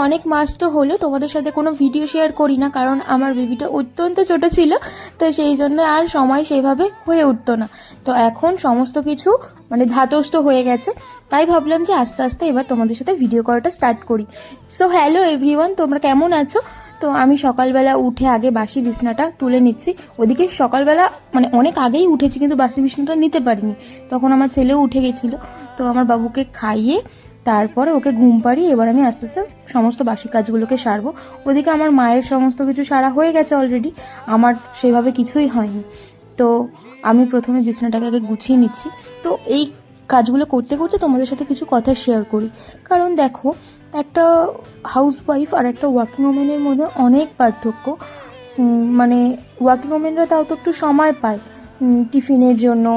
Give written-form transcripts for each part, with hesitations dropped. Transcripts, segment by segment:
অনেক মাস তো হলো তোমাদের সাথে কোনো ভিডিও শেয়ার করি না, কারণ আমার বেবিটা অত্যন্ত ছোট ছিল, তো সেই জন্য আর সময় সেইভাবে হয়ে উঠতো না। তো এখন সমস্ত কিছু মানে ধাতস্থ হয়ে গেছে, তাই ভাবলাম যে আস্তে আস্তে এবার তোমাদের সাথে ভিডিও করাটা স্টার্ট করি। সো হ্যালো এভরিওয়ান, তোমরা কেমন আছো? তো আমি সকালবেলা উঠে আগে বাসি বিছনাটা তুলে নিচ্ছি। ওদিকে সকালবেলা মানে অনেক আগেই উঠেছি, কিন্তু বাসি বিছনাটা নিতে পারিনি, তখন আমার ছেলেও উঠে গেছিলো। তো আমার বাবুকে খাইয়ে তারপরে ওকে ঘুম পাড়িয়ে এবার আমি আস্তে আস্তে সমস্ত বাসি কাজগুলোকে সারবো। ওদিকে আমার মায়ের সমস্ত কিছু সারা হয়ে গেছে অলরেডি, আমার সেভাবে কিছুই হয়নি। তো আমি প্রথমে বিছানাটাকে আগে গুছিয়ে নিচ্ছি। তো এই কাজগুলো করতে করতে তোমাদের সাথে কিছু কথা শেয়ার করি, কারণ দেখো, একটা হাউস ওয়াইফ আর একটা ওয়ার্কিং ওম্যানের মধ্যে অনেক পার্থক্য। মানে ওয়ার্কিং ওমেনরা তাও তো একটু সময় পায় টিফিনের জন্য,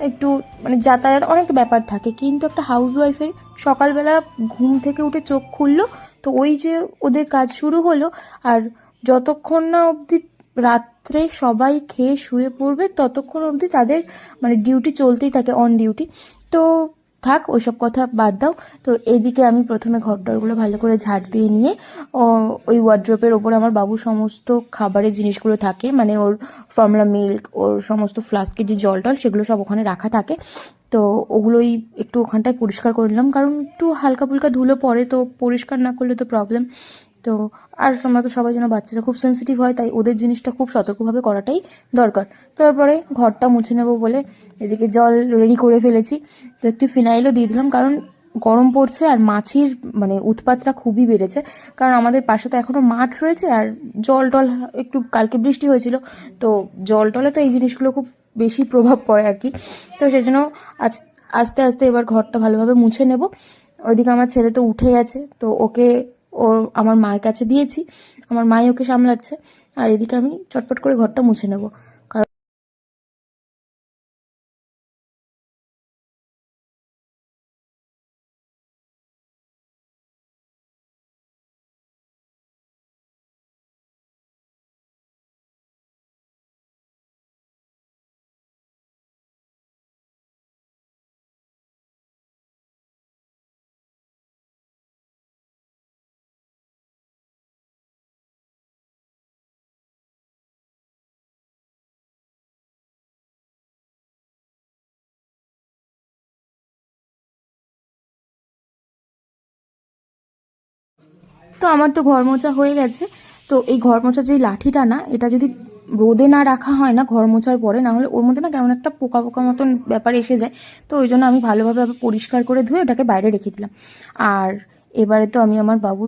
একটু মানে যাতায়াত অনেক ব্যাপার থাকে, কিন্তু একটা হাউস ওয়াইফের সকালবেলা ঘুম থেকে উঠে চোখ খুললো, তো ওই যে ওদের কাজ শুরু হলো, আর যতক্ষণ না অবধি রাত্রে সবাই খেয়ে শুয়ে পড়বে ততক্ষণ অবধি তাদের মানে ডিউটি চলতেই থাকে, অন ডিউটি। তো থাক, ওইসব কথা বাদ দাও। তো এদিকে আমি প্রথমে ঘরটরগুলো ভালো করে ঝাড় দিয়ে নিয়ে ওই ওয়ার্ড্রোপের ওপরে আমার বাবুর সমস্ত খাবারের জিনিসগুলো থাকে, মানে ওর ফর্মুলা মিল্ক, ওর সমস্ত ফ্লাস্কের যে জল টল সেগুলো সব ওখানে রাখা থাকে। তো ওগুলোই একটু ওখানটায় পরিষ্কার করে নিলাম, কারণ একটু হালকা ফুলকা ধুলো পড়ে, তো পরিষ্কার না করলে তো প্রবলেম। তো আর তোমরা তো সবাই যেন বাচ্চারা খুব সেন্সিটিভ হয়, তাই ওদের জিনিসটা খুব সতর্কভাবে করাটাই দরকার। তারপরে ঘরটা মুছে নেবো বলে এদিকে জল রেডি করে ফেলেছি। তো একটু ফিনাইলও দিয়ে দিলাম, কারণ গরম পড়ছে আর মাছির মানে উৎপাতটা খুবই বেড়েছে, কারণ আমাদের পাশে তো এখনো মাঠ রয়েছে, আর জল টল একটু কালকে বৃষ্টি হয়েছিল, তো জল টলে তো এই জিনিসগুলো খুব বেশি প্রভাব পড়ে আর কি। তো সেই জন্য আস্তে আস্তে এবার ঘরটা ভালোভাবে মুছে নেব। ওইদিকে আমার ছেলে তো উঠে গেছে, তো ওকে ওর আমার মার কাছে দিয়েছি, আমার মাই ওকে সামলাচ্ছে, আর এদিকে আমি চটপট করে ঘরটা মুছে নেব। তো আমার তো ঘর মোছা হয়ে গেছে। তো এই ঘর মোছার যে লাঠিটা না, এটা যদি রোদে না রাখা হয় না ঘর মোছার পরে, না হলে ওর মধ্যে না কেমন একটা পোকা পোকা মতন ব্যাপার এসে যায়। তো ওই জন্য আমি ভালোভাবে আবার পরিষ্কার করে ধুয়ে ওটাকে বাইরে রেখে দিলাম। আর এবারে তো আমি আমার বাবুর